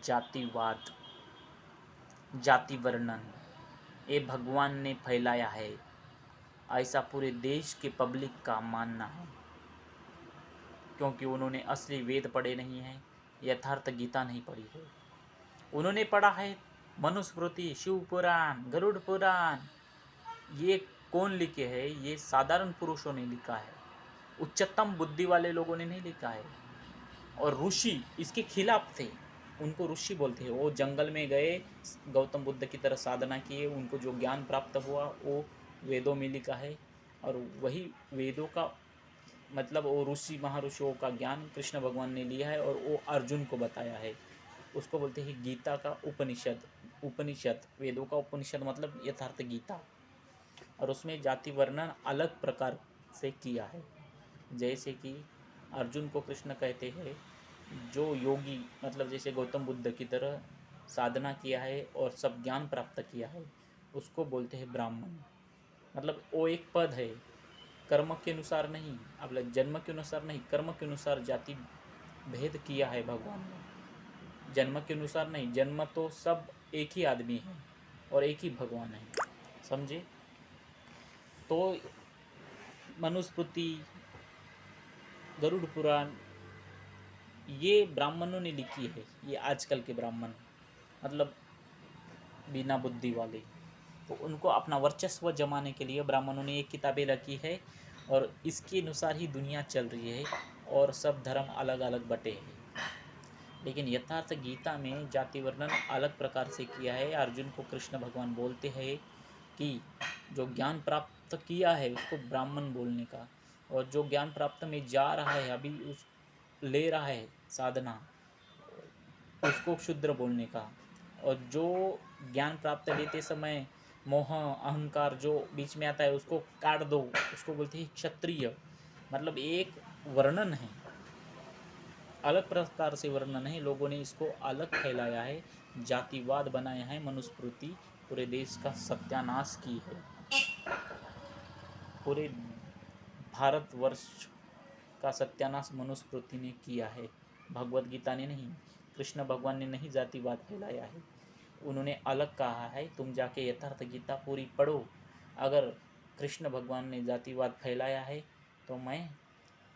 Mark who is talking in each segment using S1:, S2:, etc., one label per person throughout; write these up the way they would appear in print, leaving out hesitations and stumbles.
S1: जातिवाद, जाति वर्णन ये भगवान ने फैलाया है, ऐसा पूरे देश के पब्लिक का मानना है। क्योंकि उन्होंने असली वेद पढ़े नहीं हैं, यथार्थ गीता नहीं पढ़ी है। उन्होंने पढ़ा है मनुस्मृति, शिव पुराण, गरुड़ पुराण। ये कौन लिखे हैं? ये साधारण पुरुषों ने लिखा है, उच्चतम बुद्धि वाले लोगों ने नहीं लिखा है। और ऋषि इसके खिलाफ थे, उनको ऋषि बोलते हैं। वो जंगल में गए, गौतम बुद्ध की तरह साधना किए, उनको जो ज्ञान प्राप्त हुआ वो वेदों में लिखा है। और वही वेदों का मतलब वो ऋषि महर्षियों का ज्ञान कृष्ण भगवान ने लिया है और वो अर्जुन को बताया है। उसको बोलते हैं गीता का उपनिषद। उपनिषद वेदों का उपनिषद मतलब यथार्थ गीता। और उसमें जाति वर्णन अलग प्रकार से किया है। जैसे कि अर्जुन को कृष्ण कहते हैं जो योगी मतलब जैसे गौतम बुद्ध की तरह साधना किया है और सब ज्ञान प्राप्त किया है, उसको बोलते हैं ब्राह्मण। मतलब वो एक पद है, कर्म के अनुसार नहीं, अब जन्म के अनुसार नहीं, कर्म के अनुसार जाति भेद किया है भगवान ने। जन्म के अनुसार नहीं, जन्म तो सब एक ही आदमी है और एक ही भगवान है, समझे? तो मनुस्मृति, गरुड़ पुराण ये ब्राह्मणों ने लिखी है। ये आजकल के ब्राह्मण मतलब बिना बुद्धि वाले, तो उनको अपना वर्चस्व जमाने के लिए ब्राह्मणों ने ये किताबें रखी है और इसके अनुसार ही दुनिया चल रही है और सब धर्म अलग अलग बटे हैं। लेकिन यथार्थ गीता में जाति वर्णन अलग प्रकार से किया है। अर्जुन को कृष्ण भगवान बोलते हैं कि जो ज्ञान प्राप्त किया है उसको ब्राह्मण बोलने का, और जो ज्ञान प्राप्त में जा रहा है अभी उस ले रहा है साधना, उसको क्षुद्र बोलने का। और जो ज्ञान प्राप्त लेते समय मोह अहंकार जो बीच में आता है उसको काट दो, उसको बोलते हैं क्षत्रिय। मतलब एक वर्णन है, अलग प्रकार से वर्णन है। लोगों ने इसको अलग फैलाया है, जातिवाद बनाया है, मनुस्मृति पूरे देश का सत्यानाश की है। पूरे भारतवर्ष का सत्यानाश मनुस्मृति ने किया है, भगवत गीता ने नहीं। कृष्ण भगवान ने नहीं जातिवाद फैलाया है, उन्होंने अलग कहा है तुम जाके यथार्थ गीता पूरी पढ़ो। अगर कृष्ण भगवान ने जातिवाद फैलाया है तो मैं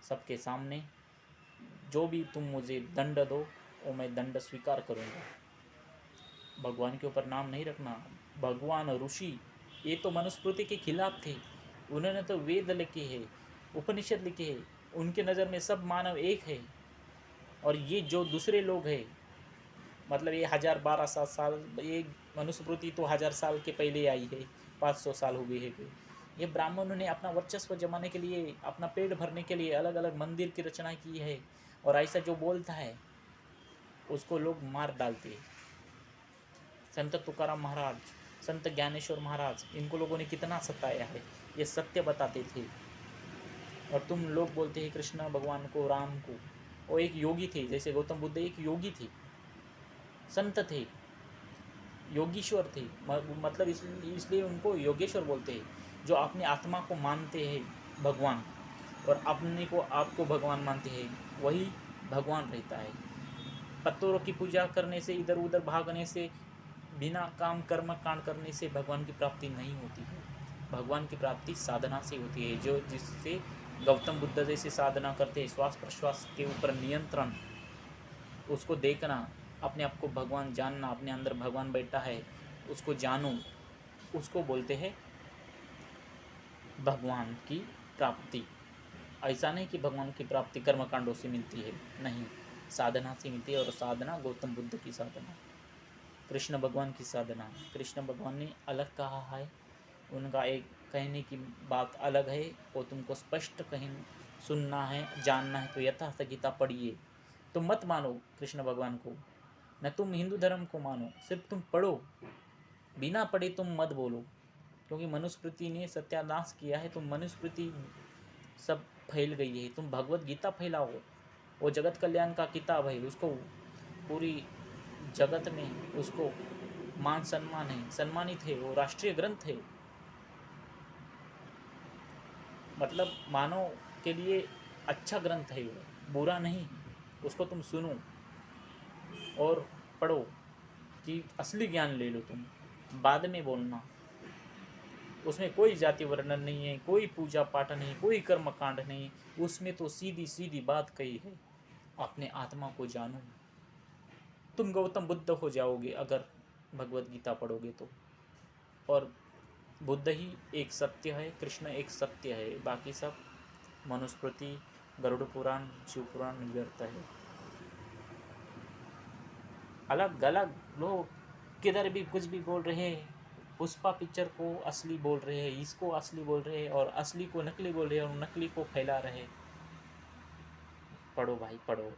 S1: सबके सामने जो भी तुम मुझे दंड दो वो मैं दंड स्वीकार करूँगा। भगवान के ऊपर नाम नहीं रखना। भगवान ऋषि ये तो मनुस्मृति के खिलाफ थे, उन्होंने तो वेद लिखे हैं, उपनिषद लिखे हैं, उनके नज़र में सब मानव एक है। और ये जो दूसरे लोग हैं मतलब ये 1000 1200 साल, ये मनुस्मृति तो 1000 साल के पहले आई है, 500 साल हो गए हैं। ये ब्राह्मणों ने अपना वर्चस्व जमाने के लिए, अपना पेट भरने के लिए अलग अलग मंदिर की रचना की है। और ऐसा जो बोलता है उसको लोग मार डालते हैं। संत तुकाराम महाराज, संत ज्ञानेश्वर महाराज, इनको लोगों ने कितना सताया है, ये सत्य बताते थे। और तुम लोग बोलते हैं कृष्ण भगवान को, राम को। वो एक योगी थे, जैसे गौतम बुद्ध एक योगी थे, संत थे, योगीश्वर थे। मतलब इसलिए उनको योगेश्वर बोलते हैं। जो अपनी आत्मा को मानते हैं भगवान और अपने को आपको भगवान मानते हैं, वही भगवान रहता है। पत्थरों की पूजा करने से, इधर उधर भागने से, बिना काम कर्म कांड करने से भगवान की प्राप्ति नहीं होती है। भगवान की प्राप्ति साधना से होती है, जो जिससे गौतम बुद्ध जैसे साधना करते हैं, श्वास प्रश्वास के ऊपर नियंत्रण, उसको देखना, अपने आप को भगवान जानना, अपने अंदर भगवान बैठा है उसको जानो, उसको बोलते हैं भगवान की प्राप्ति। ऐसा नहीं कि भगवान की प्राप्ति कर्मकांडों से मिलती है, नहीं, साधना से मिलती है। और साधना गौतम बुद्ध की साधना, कृष्ण भगवान की साधना, कृष्ण भगवान ने अलग कहा है। उनका एक कहने की बात अलग है, वो तुमको स्पष्ट कहीं सुनना है, जानना है तो यथार्थ गीता पढ़िए। तुम मत मानो कृष्ण भगवान को, न तुम हिंदू धर्म को मानो, सिर्फ तुम पढ़ो, बिना पढ़े तुम मत बोलो। क्योंकि मनुस्मृति ने सत्यानाश किया है, तो मनुस्मृति सब फैल गई है। तुम भगवत गीता फैलाओ, वो जगत कल्याण का किताब है, उसको पूरी जगत में उसको मान सम्मान है, सम्मानित है, वो राष्ट्रीय ग्रंथ है। मतलब मानव के लिए अच्छा ग्रंथ है, वो बुरा नहीं, उसको तुम सुनो। और पढ़ो कि असली ज्ञान ले लो तुम, बाद में बोलना। उसमें कोई जाति वर्णन नहीं है, कोई पूजा पाठ नहीं, कोई कर्म कांड नहीं, उसमें तो सीधी सीधी बात कही है, अपने आत्मा को जानो। तुम गौतम बुद्ध हो जाओगे अगर भगवत गीता पढ़ोगे तो। और बुद्ध ही एक सत्य है, कृष्ण एक सत्य है, बाकी सब मनुस्मृति, गरुड़ पुराण, शिव पुराण व्यर्थ है। अलग अलग लोग किधर भी कुछ भी बोल रहे हैं, पुष्पा पिक्चर को असली बोल रहे हैं, इसको असली बोल रहे हैं, और असली को नकली बोल रहे हैं, और नकली को फैला रहे हैं। पढ़ो भाई पढ़ो।